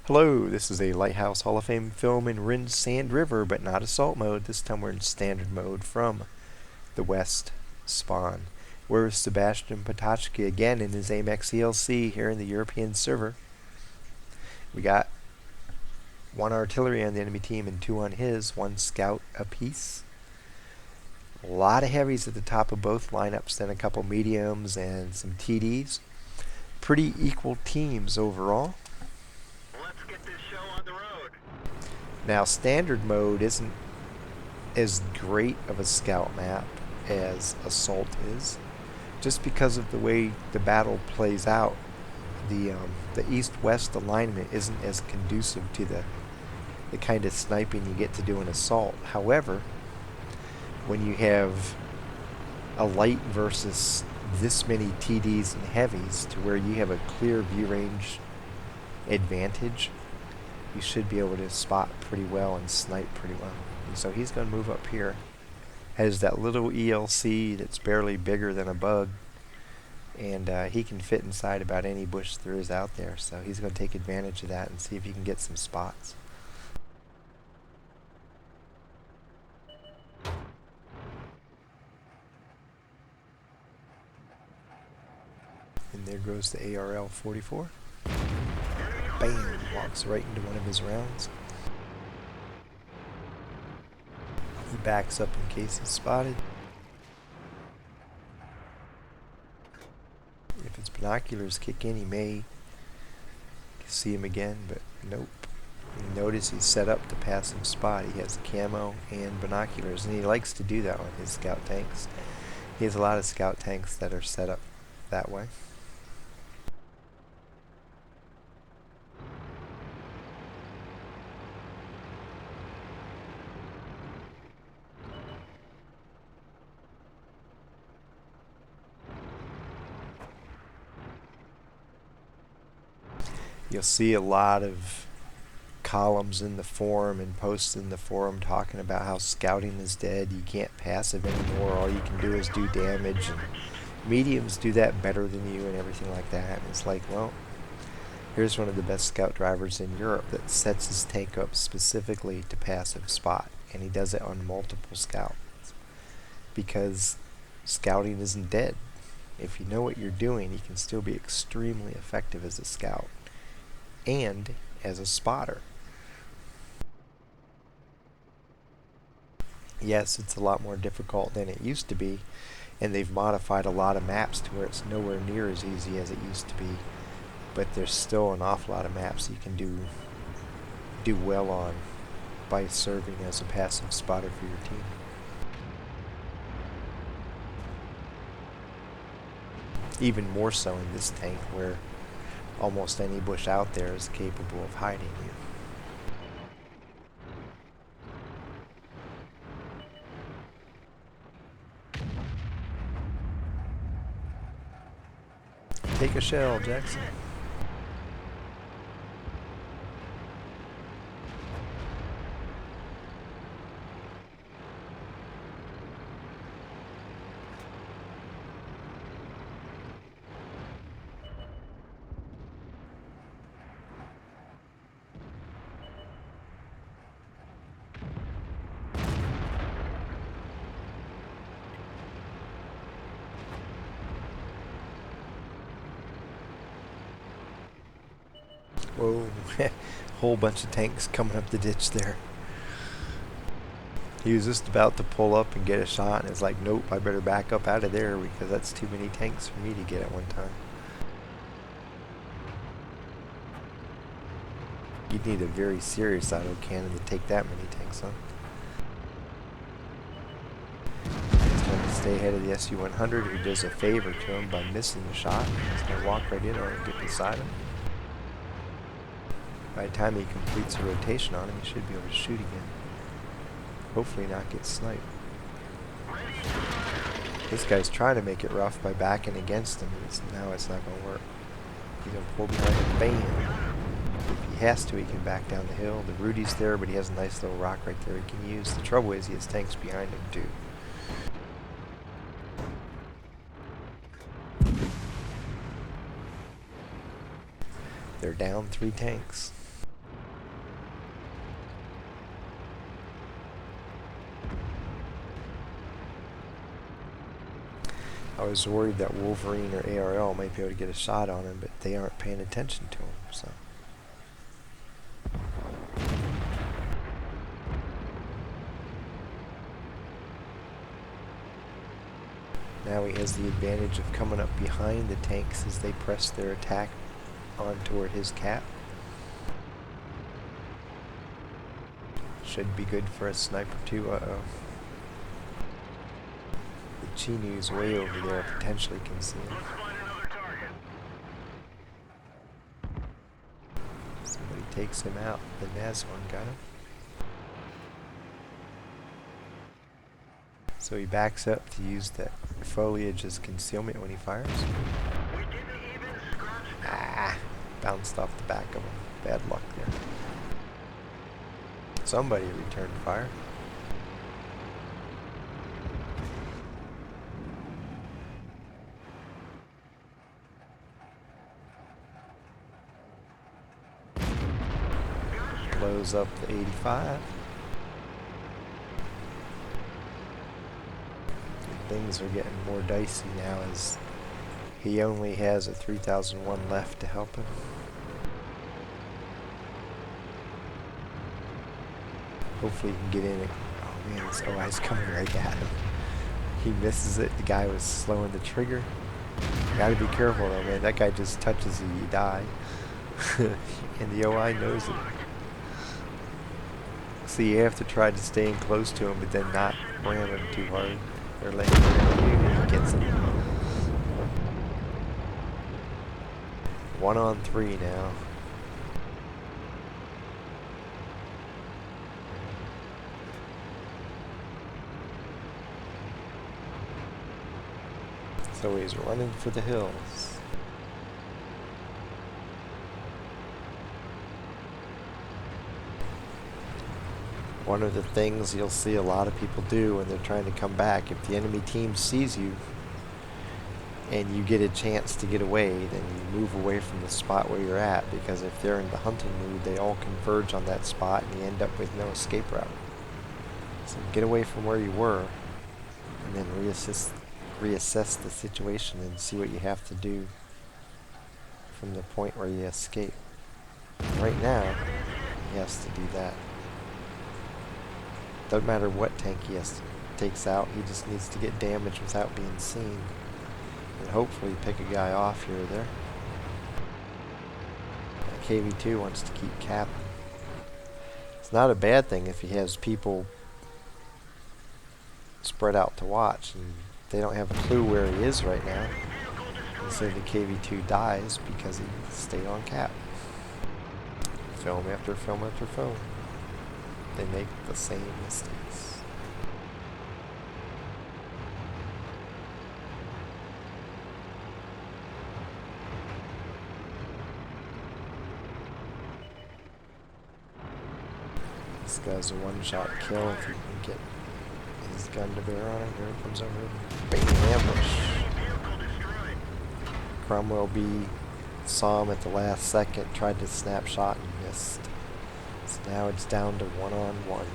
Hello, this is a Lighthouse Hall of Fame film in Rin Sand River, but not assault mode. This time we're in standard mode from the West Spawn. We're with Sebastian Potachka again in his AMX ELC here in the European server. We got one artillery on the enemy team and two on his, one scout apiece. A lot of heavies at the top of both lineups, then a couple mediums and some TDs. Pretty equal teams overall. Let's get this show on the road. Now, standard mode isn't as great of a scout map as assault is, just because of the way the battle plays out. The east-west alignment isn't as conducive to the kind of sniping you get to do in assault. However, when you have a light versus this many TDs and heavies to where you have a clear view range advantage, you should be able to spot pretty well and snipe pretty well. And so he's going to move up here. Has that little ELC that's barely bigger than a bug, and he can fit inside about any bush there is out there. So he's going to take advantage of that and see if he can get some spots. And there goes the ARL 44. Bam! Walks right into one of his rounds. He backs up in case he's spotted. If his binoculars kick in, he may see him again, but nope. You notice he's set up the passive spot. He has camo and binoculars, and he likes to do that on his scout tanks. He has a lot of scout tanks that are set up that way. You'll see a lot of columns in the forum and posts in the forum talking about how scouting is dead, you can't passive anymore, all you can do is do damage, and mediums do that better than you and everything like that. And it's like, well, here's one of the best scout drivers in Europe that sets his tank up specifically to passive spot, and he does it on multiple scouts because scouting isn't dead. If you know what you're doing, you can still be extremely effective as a scout and as a spotter. Yes, it's a lot more difficult than it used to be, and they've modified a lot of maps to where it's nowhere near as easy as it used to be, but there's still an awful lot of maps you can do well on by serving as a passive spotter for your team. Even more so in this tank where almost any bush out there is capable of hiding you. Take a shell, Jackson. Whoa, whole bunch of tanks coming up the ditch there. He was just about to pull up and get a shot, and it's like, nope, I better back up out of there because that's too many tanks for me to get at one time. You'd need a very serious autocannon to take that many tanks on. He's going to stay ahead of the SU-100, who does a favor to him by missing the shot. He's going to walk right in on it and get beside him. By the time he completes a rotation on him, he should be able to shoot again. Hopefully not get sniped. This guy's trying to make it rough by backing against him, and now it's not going to work. He's going to pull behind him, bam! If he has to, he can back down the hill. The Rudy's there, but he has a nice little rock right there he can use. The trouble is he has tanks behind him too. They're down 3 tanks. I was worried that Wolverine or ARL might be able to get a shot on him, but they aren't paying attention to him, so. Now he has the advantage of coming up behind the tanks as they press their attack on toward his cap. Should be good for a sniper too. Uh-oh. The Chinu's way over there, potentially can see him. Let's find another target. Somebody takes him out. The Nazwan got him. So he backs up to use that foliage as concealment when he fires. We didn't even scratch that. Ah! Bounced off the back of him. Bad luck there. Somebody returned fire. Blows up the 85. Things are getting more dicey now as he only has a 3001 left to help him. Hopefully he can get in it. Oh man, this OI's coming right at him. He misses it. The guy was slowing the trigger. Gotta be careful though, man. That guy just touches you, you die. And the OI knows it. So you have to try to stay in close to him, but then not ram him too hard. Or let him ram you and he gets him. 1-on-3 now. So he's running for the hills. One of the things you'll see a lot of people do when they're trying to come back, if the enemy team sees you and you get a chance to get away, then you move away from the spot where you're at, because if they're in the hunting mood, they all converge on that spot and you end up with no escape route. So get away from where you were and then reassess the situation and see what you have to do from the point where you escape. Right now, he has to do that. Doesn't matter what tank he takes out, he just needs to get damage without being seen. And hopefully pick a guy off here or there. That KV2 wants to keep capping. It's not a bad thing if he has people spread out to watch and they don't have a clue where he is right now. And so the KV2 dies because he stayed on cap. Film after film after film. They make the same mistakes. This guy's a one-shot kill if you can get his gun to bear on him. Here he comes over. Bang, ambush. Cromwell B saw him at the last second, tried to snapshot and missed. So now it's down to 1-on-1.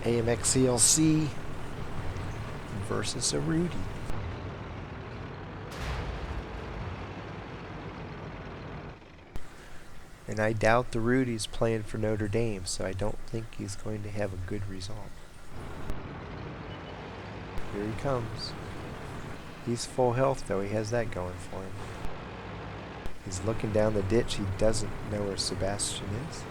AMX ELC versus a Rudy. And I doubt the Rudy's playing for Notre Dame, so I don't think he's going to have a good result. Here he comes. He's full health though, he has that going for him. He's looking down the ditch, he doesn't know where Sebastian is.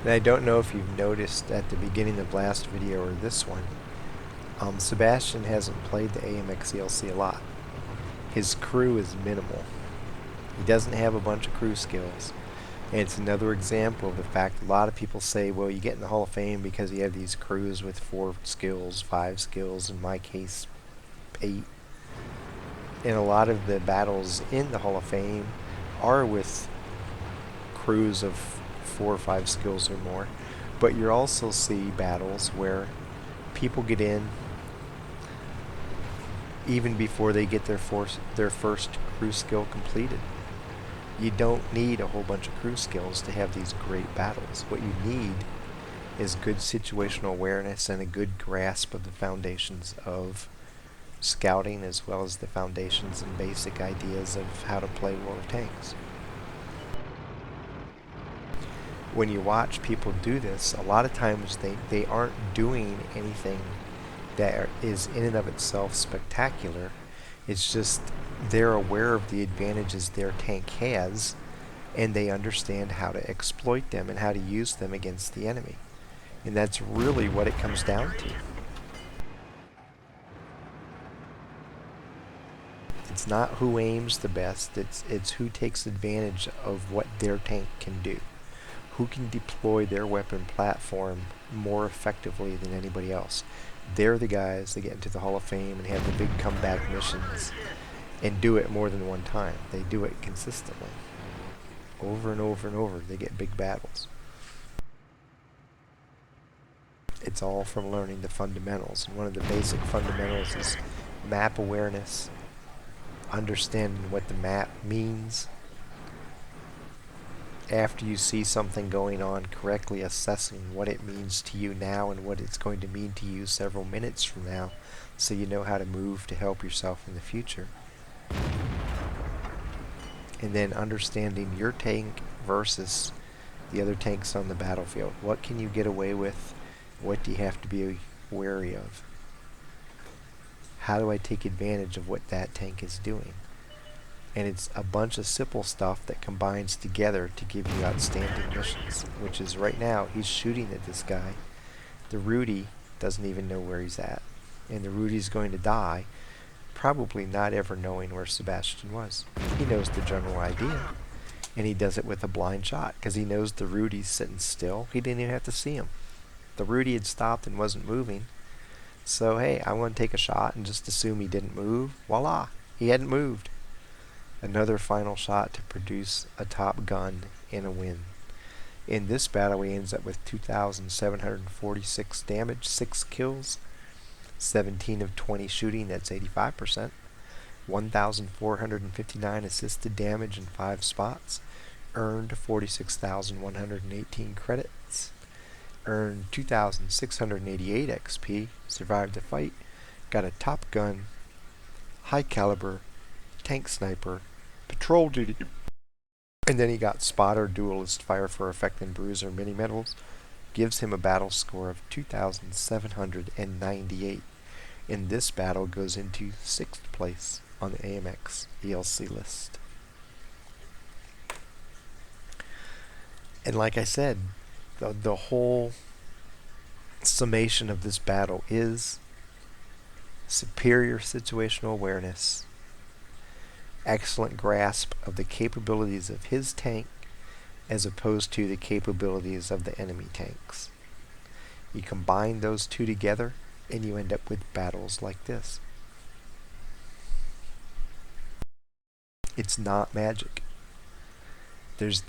And I don't know if you've noticed at the beginning of last video or this one, Sebastian hasn't played the AMX ELC a lot. His crew is minimal. He doesn't have a bunch of crew skills. And it's another example of the fact a lot of people say, well, you get in the Hall of Fame because you have these crews with 4 skills, 5 skills, in my case, 8. And a lot of the battles in the Hall of Fame are with crews of 4 or 5 skills or more. But you also see battles where people get in even before they get their first crew skill completed. You don't need a whole bunch of crew skills to have these great battles. What you need is good situational awareness and a good grasp of the foundations of scouting, as well as the foundations and basic ideas of how to play War of Tanks. When you watch people do this, a lot of times they aren't doing anything that is in and of itself spectacular. It's just they're aware of the advantages their tank has, and they understand how to exploit them and how to use them against the enemy. And that's really what it comes down to. It's not who aims the best, it's who takes advantage of what their tank can do. Who can deploy their weapon platform more effectively than anybody else. They're the guys that get into the Hall of Fame and have the big comeback missions and do it more than one time. They do it consistently. Over and over and over, they get big battles. It's all from learning the fundamentals. And one of the basic fundamentals is map awareness, understanding what the map means. After you see something going on, correctly assessing what it means to you now and what it's going to mean to you several minutes from now, so you know how to move to help yourself in the future. And then understanding your tank versus the other tanks on the battlefield. What can you get away with? What do you have to be wary of? How do I take advantage of what that tank is doing? And it's a bunch of simple stuff that combines together to give you outstanding missions, which is right now he's shooting at this guy. The Rudy doesn't even know where he's at, and the Rudy's going to die, probably not ever knowing where Sebastian was. He knows the general idea, and he does it with a blind shot because he knows the Rudy's sitting still. He didn't even have to see him. The Rudy had stopped and wasn't moving, so hey, I'm going to take a shot and just assume he didn't move. Voila, he hadn't moved. Another final shot to produce a top gun in a win. In this battle, he ends up with 2,746 damage, 6 kills, 17 of 20 shooting, that's 85%, 1,459 assisted damage in 5 spots, earned 46,118 credits, earned 2,688 XP, survived the fight, got a top gun, high caliber, tank sniper, patrol duty, and then he got spotter, duelist, fire for effect, and bruiser mini medals. Gives him a battle score of 2,798. In this battle goes into 6th place on the AMX ELC list. And like I said, the whole summation of this battle is superior situational awareness, excellent grasp of the capabilities of his tank as opposed to the capabilities of the enemy tanks. You combine those two together and you end up with battles like this. It's not magic. There's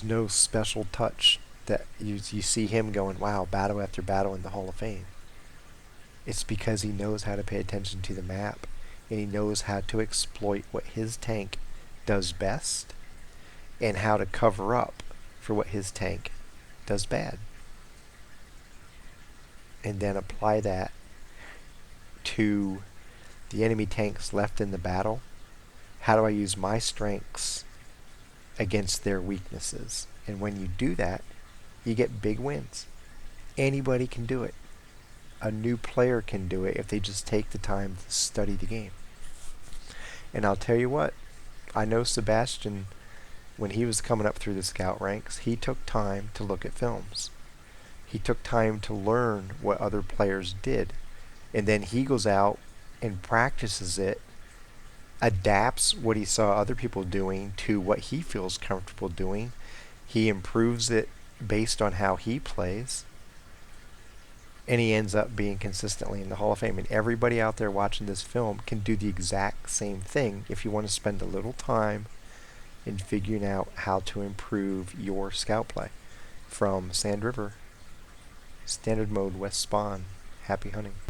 no special touch that you see him going, wow, battle after battle in the Hall of Fame. It's because he knows how to pay attention to the map, and he knows how to exploit what his tank does best and how to cover up for what his tank does bad. And then apply that to the enemy tanks left in the battle. How do I use my strengths against their weaknesses? And when you do that, you get big wins. Anybody can do it. A new player can do it if they just take the time to study the game. And I'll tell you what, I know Sebastian, when he was coming up through the scout ranks, he took time to look at films. He took time to learn what other players did. And then he goes out and practices it, adapts what he saw other people doing to what he feels comfortable doing. He improves it based on how he plays. And he ends up being consistently in the Hall of Fame. And everybody out there watching this film can do the exact same thing if you want to spend a little time in figuring out how to improve your scout play. From Sand River, Standard Mode, West Spawn. Happy hunting.